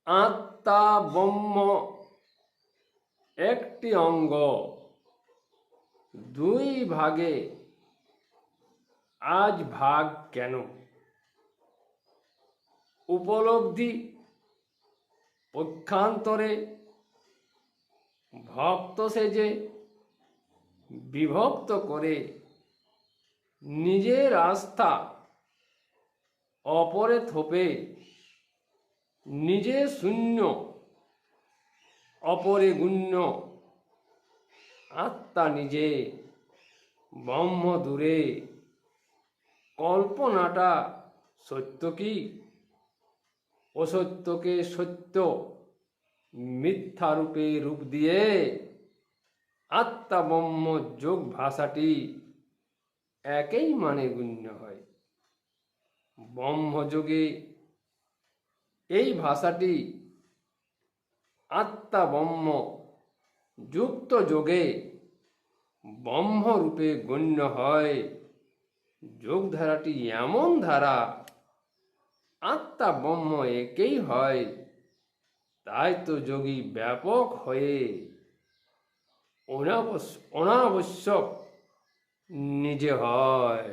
আত্মা ব্রহ্ম একটি অঙ্গ, দুই ভাগে আজ ভাগ কেন? উপলব্ধি পক্ষান্তরে ভক্ত সেজে বিভক্ত করে নিজের আস্থা অপরে থোপে, নিজে শূন্য অপরে গুণ্য, আত্মা নিজে ব্রহ্ম দূরে। কল্পনাটা সত্য কি? অসত্যকে সত্য মিথ্যারূপে রূপ দিয়ে আত্মা ব্রহ্ম যোগ ভাষাটি একই মানে গণ্য হয়। ব্রহ্মযোগে এই ভাষাটি আত্মা ব্রহ্ম যুক্ত যোগে ব্রহ্মরূপে গণ্য হয়। যোগধারাটি এমন ধারা, আত্মা ব্রহ্ম একই হয়, তাই তো যোগী ব্যাপক হয়ে অনাবশ্যক নিজে হয়।